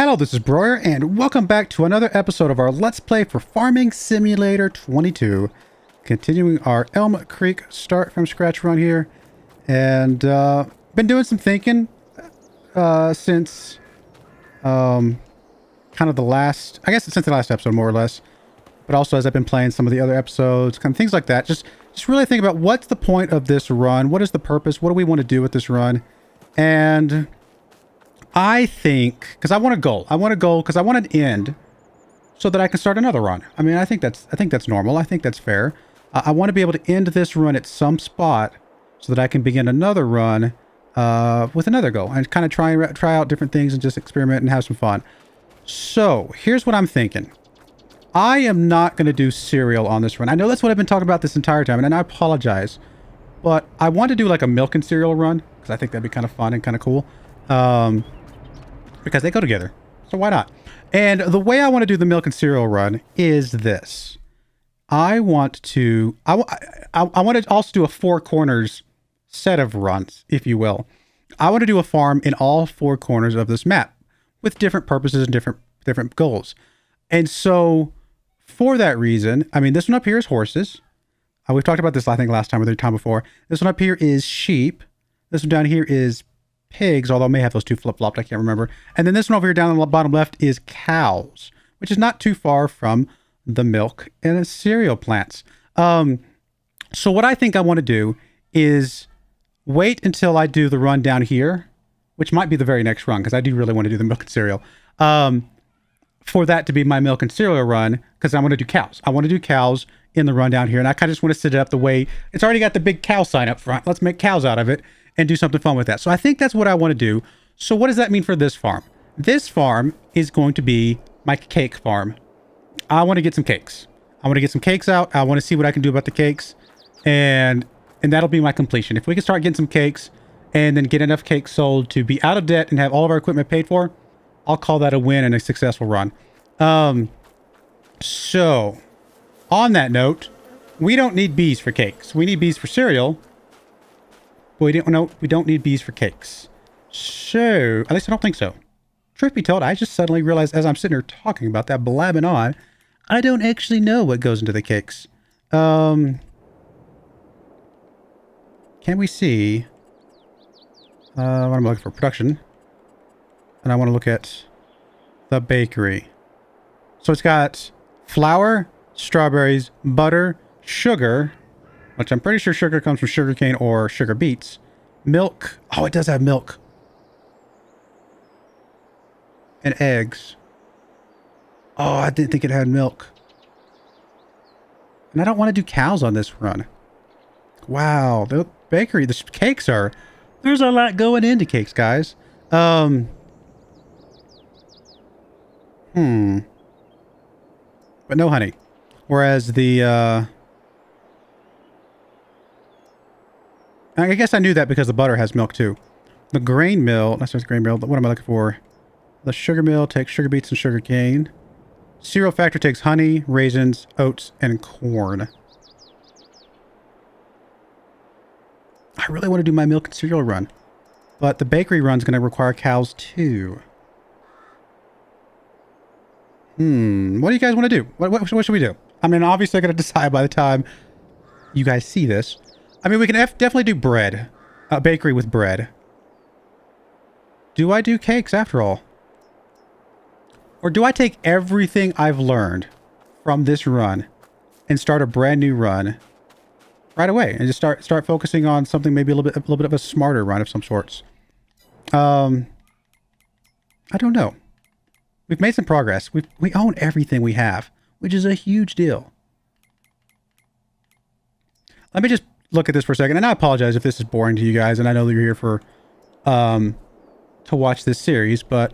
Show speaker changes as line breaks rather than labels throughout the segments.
Hello, this is Broyar, and welcome back to another episode of our Let's Play for Farming Simulator 22. Continuing our Elmcreek start from scratch run here. And, been doing some thinking, since, kind of the last, I guess since the last episode, more or less. But also as I've been playing some of the other episodes, kind of things like that. Just really think about what's the point of this run? What is the purpose? What do we want to do with this run? And I think, because I want a goal. I want a goal because I want an end so that I can start another run. I mean, I think that's normal. I think that's fair. I want to be able to end this run at some spot so that I can begin another run with another goal and kind of try out different things and just experiment and have some fun. So here's what I'm thinking. I am not going to do cereal on this run. I know that's what I've been talking about this entire time, and I apologize, but I want to do like a milk and cereal run because I think that'd be kind of fun and kind of cool. Because they go together. So why not? And the way I want to do the milk and cereal run is this. I want to also do a four corners set of runs, if you will. I want to do a farm in all four corners of this map with different purposes and different goals. And so for that reason, I mean, this one up here is horses. We've talked about this, I think, last time or the time before. This one up here is sheep. This one down here is pigs, although I may have those two flip-flopped, I can't remember. And then this one over here down on the bottom left is cows, which is not too far from the milk and the cereal plants. So what I think I want to do is wait until I do the run down here, which might be the very next run, because I do really want to do the milk and cereal. For that to be my milk and cereal run, because I want to do cows. I want to do cows in the run down here, and I kind of just want to set it up the way it's already got the big cow sign up front. Let's make cows out of it and do something fun with that. So I think that's what I want to do. So what does that mean for this farm? This farm is going to be my cake farm. I want to get some cakes. I want to get some cakes out. I want to see what I can do about the cakes. And that'll be my completion. If we can start getting some cakes and then get enough cakes sold to be out of debt and have all of our equipment paid for, I'll call that a win and a successful run. So on that note, we don't need bees for cakes. We need bees for cereal. But we don't need bees for cakes. So, at least I don't think so. Truth be told, I just suddenly realized as I'm sitting here talking about that, blabbing on, I don't actually know what goes into the cakes. Can we see what I'm looking for? Production. And I want to look at the bakery. So it's got flour, strawberries, butter, sugar, which I'm pretty sure sugar comes from sugarcane or sugar beets. Milk. Oh, it does have milk. And eggs. Oh, I didn't think it had milk. And I don't want to do cows on this run. Wow. The bakery, the cakes are... There's a lot going into cakes, guys. But no honey. Whereas the... I guess I knew that because the butter has milk too. The grain mill, that's not the grain mill, but what am I looking for? The sugar mill takes sugar beets and sugar cane. Cereal factory takes honey, raisins, oats, and corn. I really want to do my milk and cereal run. But the bakery run's going to require cows too. What do you guys want to do? What should we do? I mean, obviously I got to decide by the time you guys see this. I mean, we can definitely do bread. A bakery with bread. Do I do cakes after all? Or do I take everything I've learned from this run and start a brand new run right away and just start focusing on something maybe a little bit of a smarter run of some sorts? I don't know. We've made some progress. We own everything we have, which is a huge deal. Let me just look at this for a second, and I apologize if this is boring to you guys, and I know that you're here for to watch this series, but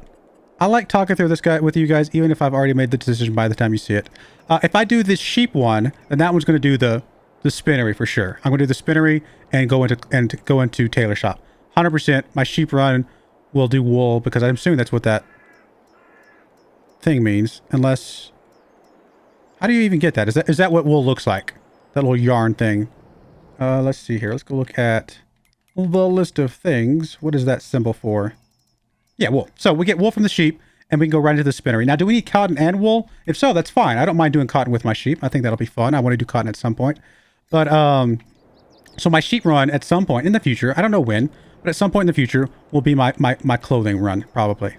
I like talking through this guy with you guys, even if I've already made the decision by the time you see it. If I do this sheep one, then that one's going to do the spinnery for sure. I'm going to do the spinnery and go into tailor shop. 100%. My sheep run will do wool because I'm assuming that's what that thing means. Unless, how do you even get that? Is that what wool looks like? That little yarn thing. Let's see here. Let's go look at the list of things. What is that symbol for? Yeah, wool. So we get wool from the sheep, and we can go right into the spinnery. Now, do we need cotton and wool? If so, that's fine. I don't mind doing cotton with my sheep. I think that'll be fun. I want to do cotton at some point. But, so my sheep run at some point in the future, I don't know when, but at some point in the future will be my clothing run, probably.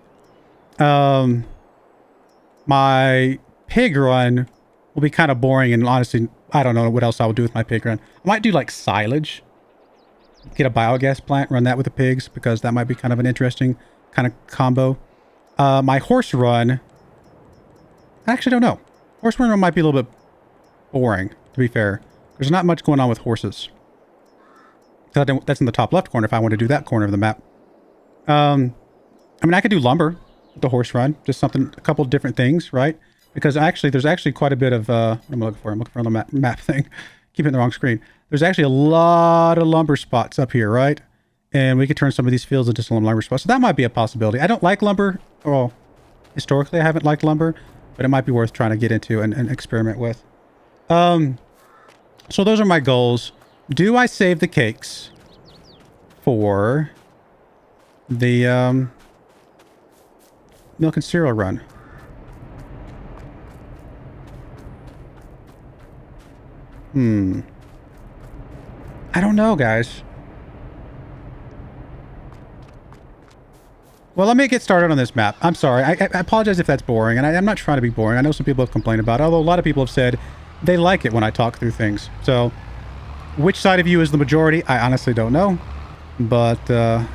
My pig run will be kind of boring, and honestly, I don't know what else I will do with my pig run. I might do like silage. Get a biogas plant, run that with the pigs, because that might be kind of an interesting kind of combo. My horse run, I actually don't know. Horse run might be a little bit boring, to be fair. There's not much going on with horses. That's in the top left corner if I want to do that corner of the map. I mean, I could do lumber with the horse run. Just something, a couple different things, right? Because actually, there's actually quite a bit of, what am I looking for? I'm looking for the map thing. Keep it in the wrong screen. There's actually a lot of lumber spots up here, right? And we could turn some of these fields into some lumber spots. So that might be a possibility. I don't like lumber. Well, historically, I haven't liked lumber, but it might be worth trying to get into and experiment with. So those are my goals. Do I save the cakes for the milk and cereal run? I don't know, guys. Well, let me get started on this map. I'm sorry. I apologize if that's boring, and I'm not trying to be boring. I know some people have complained about it, although a lot of people have said they like it when I talk through things. So, which side of you is the majority? I honestly don't know, but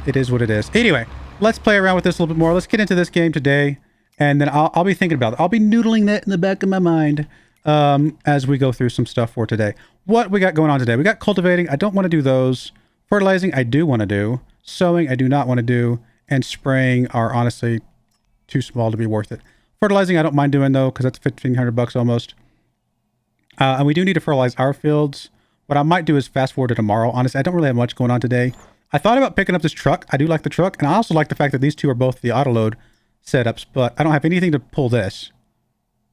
it is what it is. Anyway, let's play around with this a little bit more. Let's get into this game today, and then I'll be thinking about it. I'll be noodling that in the back of my mind as we go through some stuff for today. What we got going on today? We got cultivating. I don't want to do those. Fertilizing, I do want to do. Sowing, I do not want to do. And spraying are honestly too small to be worth it. Fertilizing, I don't mind doing though, because that's $1,500 almost. And we do need to fertilize our fields. What I might do is fast forward to tomorrow. Honestly, I don't really have much going on today. I thought about picking up this truck. I do like the truck. And I also like the fact that these two are both the autoload setups, but I don't have anything to pull this.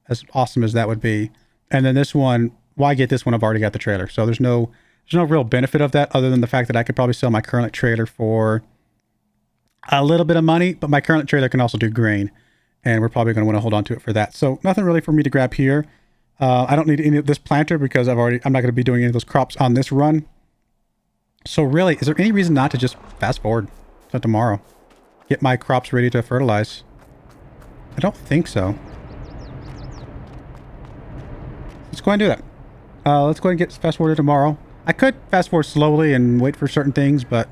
As awesome as that would be. And then this one, why get this one? I've already got the trailer. So there's no real benefit of that other than the fact that I could probably sell my current trailer for a little bit of money, but my current trailer can also do grain, and we're probably going to want to hold on to it for that. So nothing really for me to grab here. I don't need any of this planter because I'm not going to be doing any of those crops on this run. So really, is there any reason not to just fast forward to tomorrow? Get my crops ready to fertilize? I don't think so. Let's go ahead and do that. Let's go ahead and get fast forward to tomorrow. I could fast forward slowly and wait for certain things, but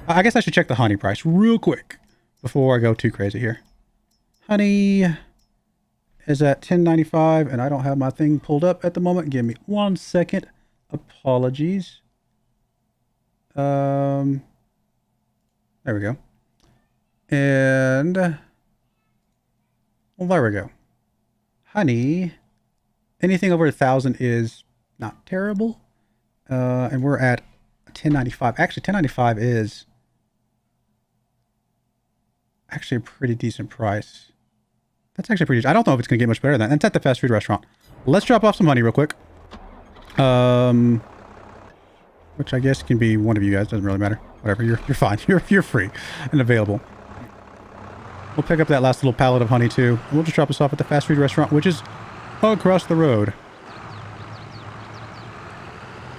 I guess I should check the honey price real quick before I go too crazy here. Honey is at $10.95, and I don't have my thing pulled up at the moment. Give me 1 second. Apologies. There we go. And well, there we go. Honey, anything over 1,000 is not terrible. And we're at $10.95. Actually, $10.95 is actually a pretty decent price. That's actually pretty... I don't know if it's going to get much better than that. It's at the fast food restaurant. Let's drop off some money real quick. Which I guess can be one of you guys. Doesn't really matter. Whatever. You're fine. You're free and available. We'll pick up that last little pallet of honey too. And we'll just drop us off at the fast food restaurant, which is across the road.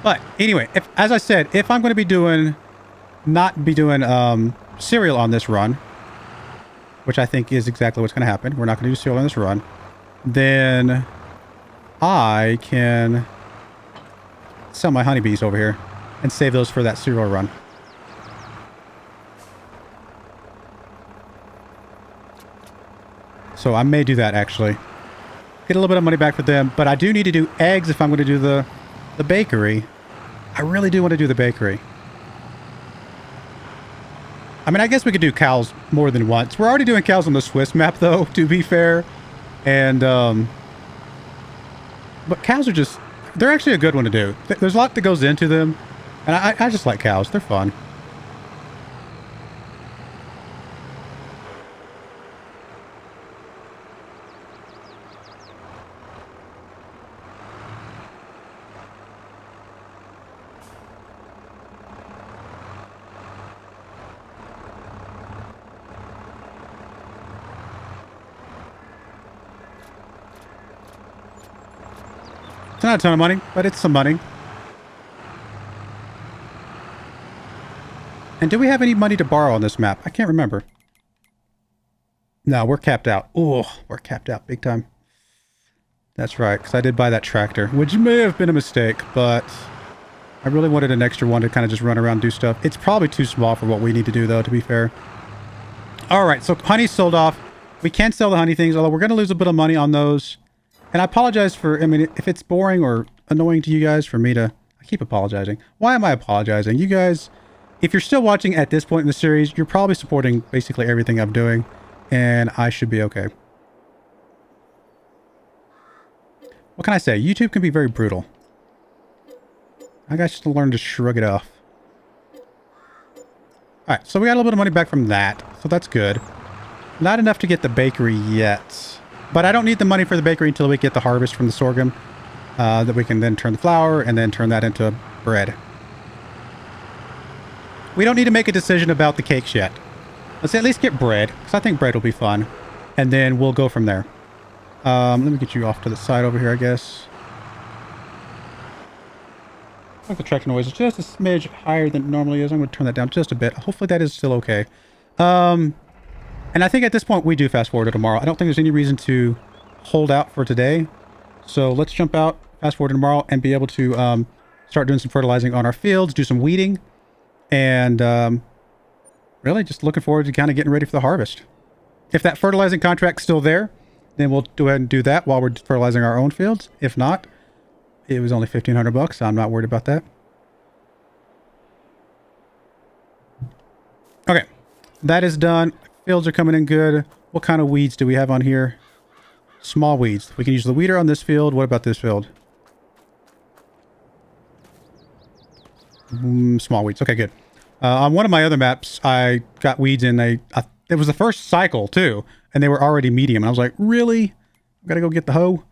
But anyway, as I said, if I'm going to be not be doing cereal on this run, which I think is exactly what's going to happen. We're not going to do cereal on this run. Then I can sell my honeybees over here and save those for that cereal run. So I may do that actually. Get a little bit of money back for them, but I do need to do eggs if I'm going to do the bakery. I really do want to do the bakery. I mean, I guess we could do cows more than once. We're already doing cows on the Swiss map, though, to be fair. And, but cows are just... They're actually a good one to do. There's a lot that goes into them. And I just like cows. They're fun. not a ton of money, but it's some money. And do we have any money to borrow on this map? I can't remember. No, we're capped out. Oh, we're capped out big time. That's right, because I did buy that tractor, which may have been a mistake, but I really wanted an extra one to kind of just run around and do stuff. It's probably too small for what we need to do, though, to be fair. All right, so honey's sold off. We can sell the honey things, although we're going to lose a bit of money on those. And I apologize for, I mean, if it's boring or annoying to you guys for me to... I keep apologizing. Why am I apologizing? You guys... If you're still watching at this point in the series, you're probably supporting basically everything I'm doing, and I should be okay. What can I say? YouTube can be very brutal. I guess just to learn to shrug it off. Alright, so we got a little bit of money back from that, so that's good. Not enough to get the bakery yet, but I don't need the money for the bakery until we get the harvest from the sorghum, that we can then turn the flour and then turn that into bread. We don't need to make a decision about the cakes yet. Let's at least get bread, because I think bread will be fun. And then we'll go from there. Let me get you off to the side over here, I guess. I think the tractor noise is just a smidge higher than it normally is. I'm going to turn that down just a bit. Hopefully that is still okay. And I think at this point we do fast forward to tomorrow. I don't think there's any reason to hold out for today. So let's jump out, fast forward to tomorrow, and be able to start doing some fertilizing on our fields, do some weeding. And really just looking forward to kind of getting ready for the harvest. If that fertilizing contract's still there, then we'll go ahead and do that while we're fertilizing our own fields. If not, it was only $1,500, so I'm not worried about that. Okay, that is done. Fields are coming in good. What kind of weeds do we have on here? Small weeds. We can use the weeder on this field. What about this field? Small weeds. Okay, good. On one of my other maps, I got weeds in it was the first cycle too, and they were already medium. And I was like, really? I've got to go get the hoe.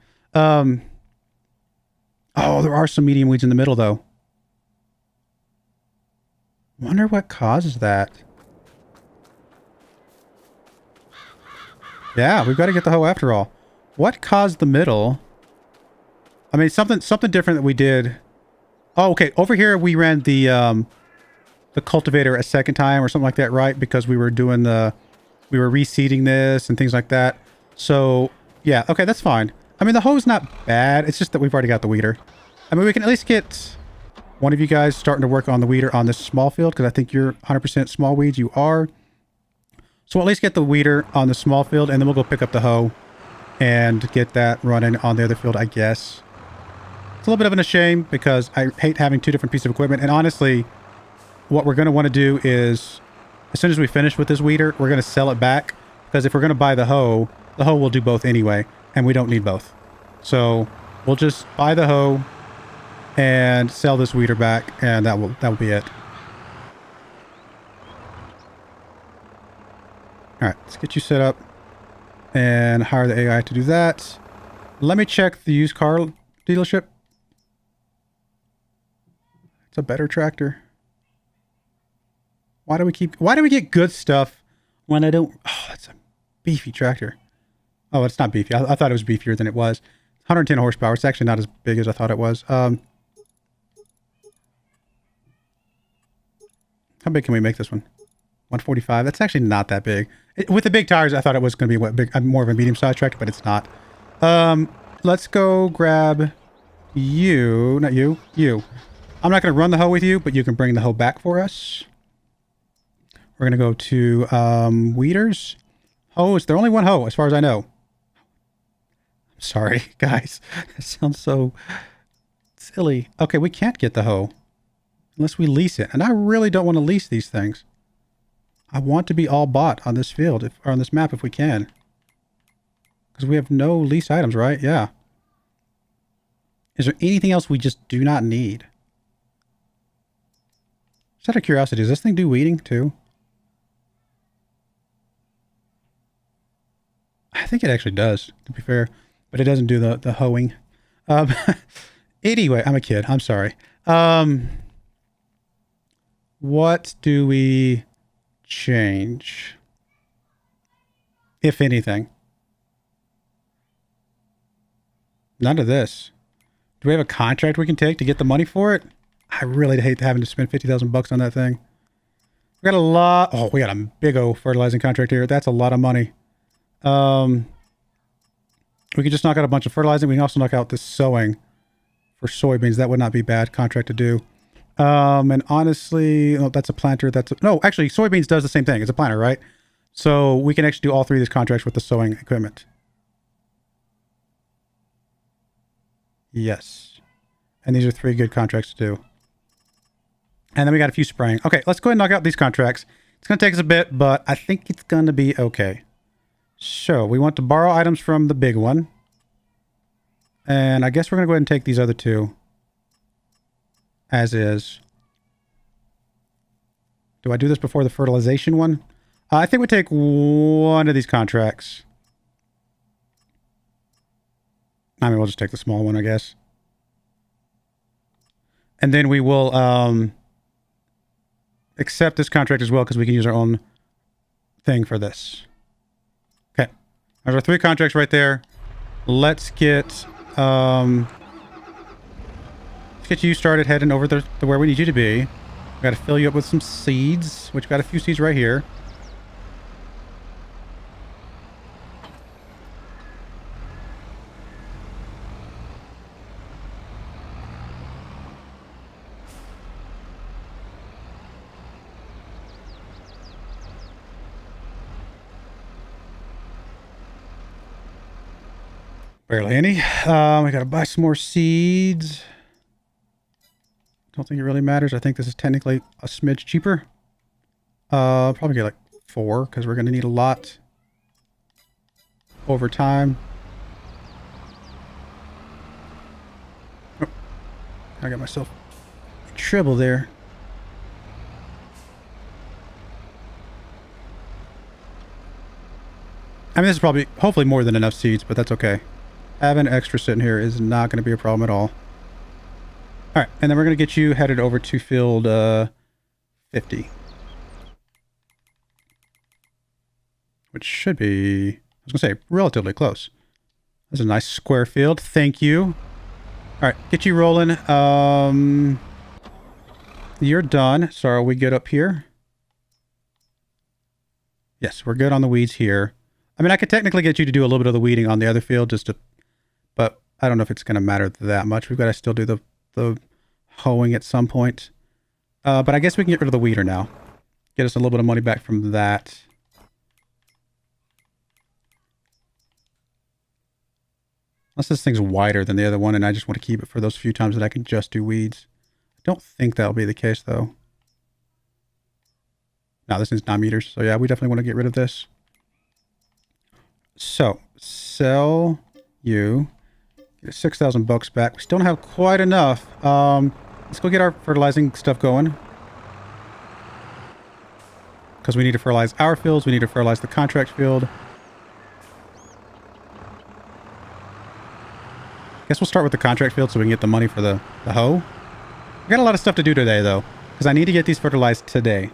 Oh, there are some medium weeds in the middle though. Wonder what causes that. Yeah, we've got to get the hoe after all. What caused the middle? I mean, something different that we did. Oh, okay. Over here, we ran the cultivator a second time or something like that, right? Because we were doing we were reseeding this and things like that. So, yeah. Okay, that's fine. I mean, the hoe's not bad. It's just that we've already got the weeder. I mean, we can at least get one of you guys starting to work on the weeder on this small field, because I think you're 100% small weeds. You are. So we'll at least get the weeder on the small field, and then we'll go pick up the hoe and get that running on the other field, I guess. It's a little bit of a shame because I hate having two different pieces of equipment. And honestly, what we're going to want to do is, as soon as we finish with this weeder, we're going to sell it back. Because if we're going to buy the hoe will do both anyway. And we don't need both. So we'll just buy the hoe and sell this weeder back. And that will be it. All right, let's get you set up and hire the AI to do that. Let me check the used car dealership. It's a better tractor. Why do we get good stuff when I don't? Oh, that's a beefy tractor. Oh, it's not beefy. I thought it was beefier than it was. 110 horsepower. It's actually not as big as I thought it was. How big can we make this one? 145. That's actually not that big. With the big tires, I thought it was going to be more of a medium-sized tractor, but it's not. Let's go grab you. Not you. You. I'm not going to run the hoe with you, but you can bring the hoe back for us. We're going to go to weeders. Hoes. There's only one hoe, as far as I know. I'm sorry, guys. That sounds so silly. Okay, we can't get the hoe unless we lease it. And I really don't want to lease these things. I want to be all bought on this field, or on this map if we can. Because we have no leased items, right? Yeah. Is there anything else we just do not need? Just out of curiosity, does this thing do weeding too? I think it actually does, to be fair. But it doesn't do the hoeing. Anyway, I'm a kid. I'm sorry. What do we change? If anything. None of this. Do we have a contract we can take to get the money for it? I really hate having to spend 50,000 bucks on that thing. We got a lot. Oh, we got a big old fertilizing contract here. That's a lot of money. We can just knock out a bunch of fertilizing. We can also knock out this sowing for soybeans. That would not be bad contract to do. And honestly, oh, that's a planter. No, actually, soybeans does the same thing. It's a planter, right? So we can actually do all three of these contracts with the sowing equipment. Yes. And these are 3 good contracts to do. And then we got a few spraying. Okay, let's go ahead and knock out these contracts. It's going to take us a bit, but I think it's going to be okay. So we want to borrow items from the big one. And I guess we're going to go ahead and take these other 2 as is. Do I do this before the fertilization one? I think we take one of these contracts. I mean, we'll just take the small one, I guess. And then we will accept this contract as well because we can use our own thing for this. Okay. There's our 3 contracts right there. Let's get you started heading over to where we need you to be. We got to fill you up with some seeds, which got a few seeds right here. Barely any. We gotta buy some more seeds. Don't think it really matters. I think this is technically a smidge cheaper. Probably get like 4 because we're gonna need a lot over time. Oh, I got myself in trouble there. I mean, this is probably, hopefully more than enough seeds, but that's okay. Having extra sitting here is not going to be a problem at all. All right, and then we're going to get you headed over to field 50. Which should be, I was going to say, relatively close. That's a nice square field. Thank you. All right, get you rolling. You're done. So are we good up here? Yes, we're good on the weeds here. I mean, I could technically get you to do a little bit of the weeding on the other field just to, but I don't know if it's going to matter that much. We've got to still do the hoeing at some point. But I guess we can get rid of the weeder now. Get us a little bit of money back from that. Unless this thing's wider than the other one and I just want to keep it for those few times that I can just do weeds. I don't think that'll be the case though. No, this is 9 meters. So yeah, we definitely want to get rid of this. So, sell you. Get 6,000 bucks back. We still don't have quite enough. Let's go get our fertilizing stuff going. Because we need to fertilize our fields. We need to fertilize the contract field. Guess we'll start with the contract field so we can get the money for the hoe. We got a lot of stuff to do today, though. Because I need to get these fertilized today.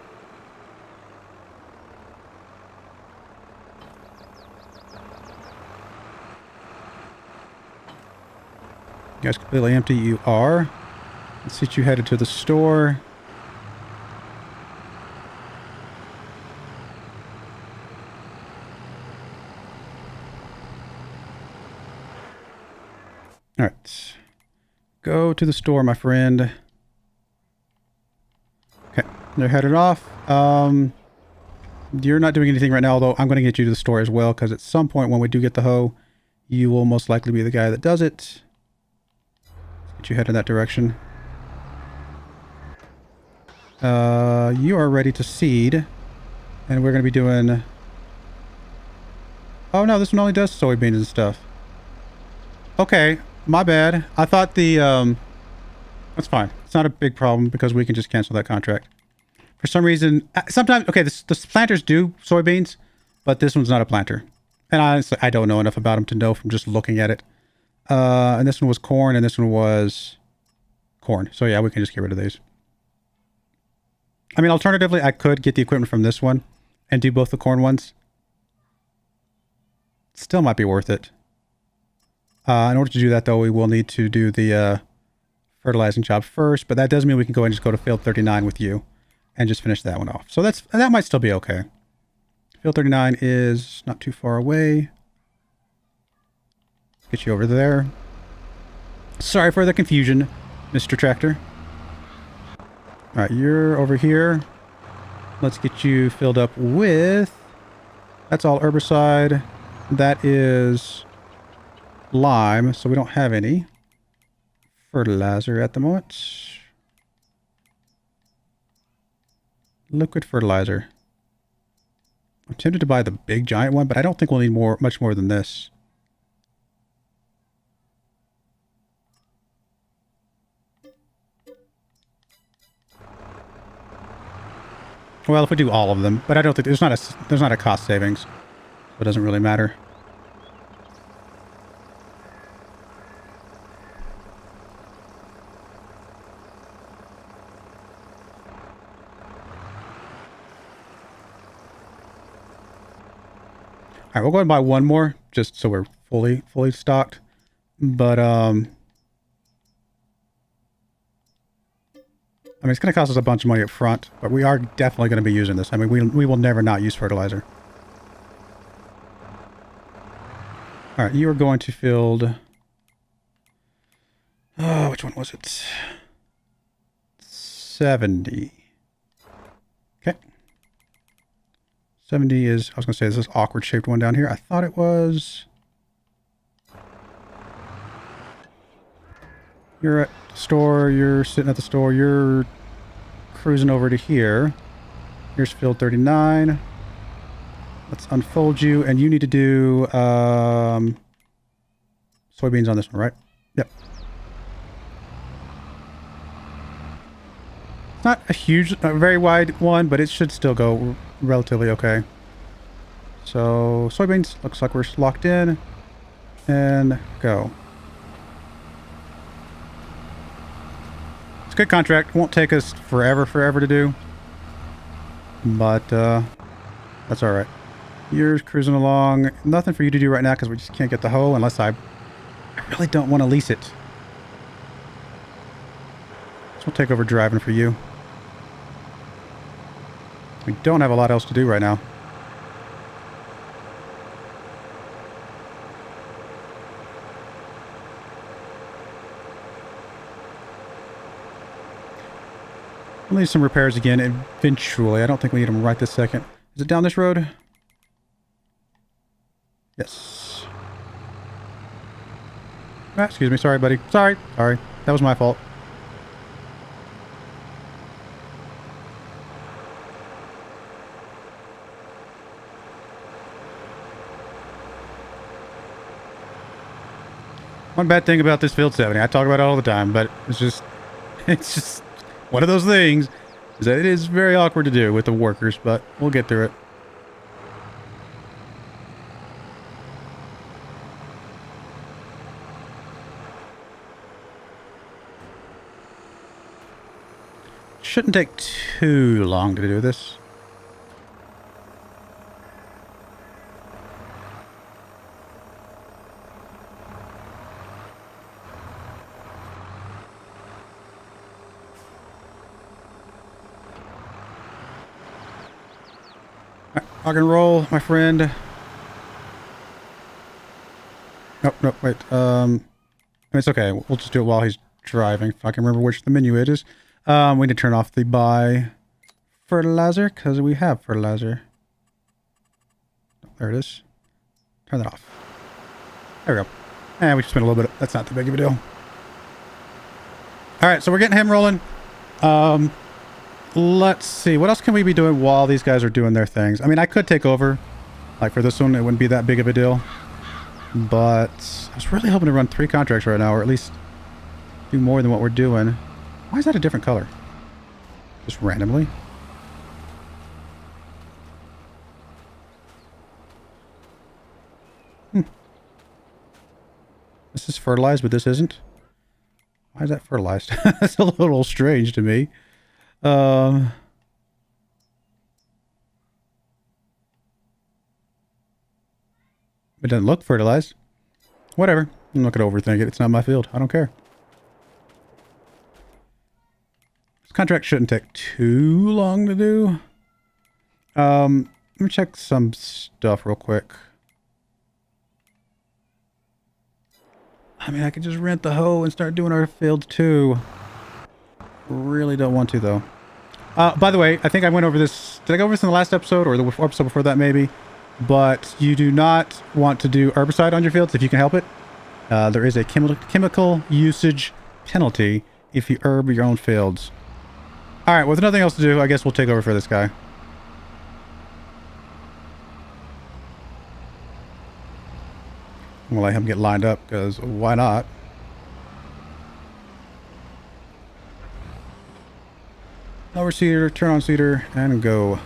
You guys completely empty. You are. Let's get you headed to the store. All right. Go to the store, my friend. Okay. They're headed off. You're not doing anything right now, although I'm going to get you to the store as well, because at some point when we do get the hoe, you will most likely be the guy that does it. Get you head in that direction. You are ready to seed. And we're going to be doing... Oh no, this one only does soybeans and stuff. Okay, my bad. I thought the... That's fine. It's not a big problem because we can just cancel that contract. For some reason... Sometimes... Okay, the planters do soybeans, but this one's not a planter. And honestly, I don't know enough about them to know from just looking at it. And this one was corn, and this one was corn. So yeah, we can just get rid of these. I mean, alternatively, I could get the equipment from this one and do both the corn ones. Still might be worth it. In order to do that, though, we will need to do the fertilizing job first, but that does mean we can go and just go to field 39 with you and just finish that one off. So that might still be okay. Field 39 is not too far away. Get you over there. Sorry for the confusion, Mr. Tractor. All right, you're over here. Let's get you filled up with... That's all herbicide. That is lime, so we don't have any fertilizer at the moment. Liquid fertilizer. I'm tempted to buy the big giant one, but I don't think we'll need much more than this. Well, if we do all of them, but I don't think there's not a cost savings, so it doesn't really matter. All right, we'll go ahead and buy one more, just so we're fully stocked. But I mean, it's going to cost us a bunch of money up front, but we are definitely going to be using this. I mean, we will never not use fertilizer. All right, you are going to field... Oh, which one was it? 70. Okay. 70 is... I was going to say, is this awkward shaped one down here? I thought it was... You're at the store, you're sitting at the store, you're cruising over to here. Here's field 39. Let's unfold you, and you need to do soybeans on this one, right? Yep. It's not a very wide one, but it should still go relatively okay. So, soybeans, looks like we're locked in. And go. It's a good contract. Won't take us forever to do. But, that's alright. You're cruising along. Nothing for you to do right now because we just can't get the hoe unless I really don't want to lease it. So we'll take over driving for you. We don't have a lot else to do right now. We'll need some repairs again eventually. I don't think we need them right this second. Is it down this road? Yes. Ah, excuse me. Sorry, buddy. Sorry. That was my fault. One bad thing about this field 70, I talk about it all the time, but it's just one of those things, is that it is very awkward to do with the workers, but we'll get through it. Shouldn't take too long to do this. Rock and roll, my friend. Nope, wait. It's okay. We'll just do it while he's driving. If I can remember which the menu it is. We need to turn off the buy fertilizer because we have fertilizer. There it is. Turn that off. There we go. And we spent a little bit. That's not too big of a deal. All right, so we're getting him rolling. Let's see. What else can we be doing while these guys are doing their things? I mean, I could take over. Like for this one, it wouldn't be that big of a deal. But I was really hoping to run 3 contracts right now, or at least do more than what we're doing. Why is that a different color? Just randomly? This is fertilized, but this isn't. Why is that fertilized? That's a little strange to me. It doesn't look fertilized. Whatever. I'm not going to overthink it. It's not my field. I don't care. This contract shouldn't take too long to do. Let me check some stuff real quick. I mean, I could just rent the hoe and start doing our field too. Really don't want to, though. By the way, I think I went over this. Did I go over this in the last episode or the episode before that, maybe? But you do not want to do herbicide on your fields if you can help it. There is a chemical usage penalty if you herb your own fields. All right, with nothing else to do, I guess we'll take over for this guy. We'll let him get lined up, because why not? Lower seeder, turn on seeder, and go.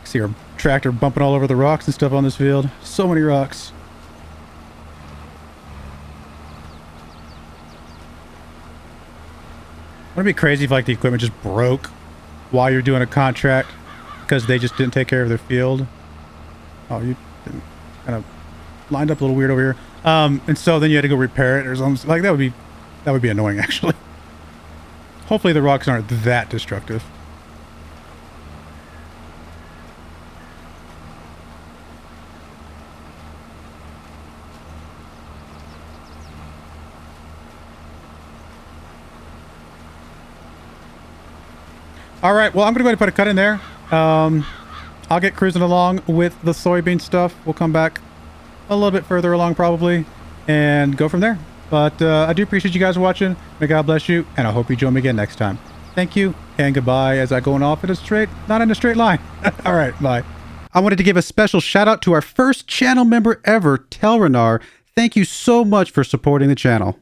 See our tractor bumping all over the rocks and stuff on this field. So many rocks. Wouldn't it be crazy if like the equipment just broke while you're doing a contract because they just didn't take care of their field? Oh, you kind of lined up a little weird over here. And so then you had to go repair it or something. Like that would be annoying actually. Hopefully the rocks aren't that destructive. All right, well, I'm going to go ahead and put a cut in there. I'll get cruising along with the soybean stuff. We'll come back a little bit further along probably and go from there. But I do appreciate you guys watching. May God bless you, and I hope you join me again next time. Thank you, and goodbye as I going off in a straight, not in a straight line. All right, bye. I wanted to give a special shout out to our first channel member ever, Telrenar. Thank you so much for supporting the channel.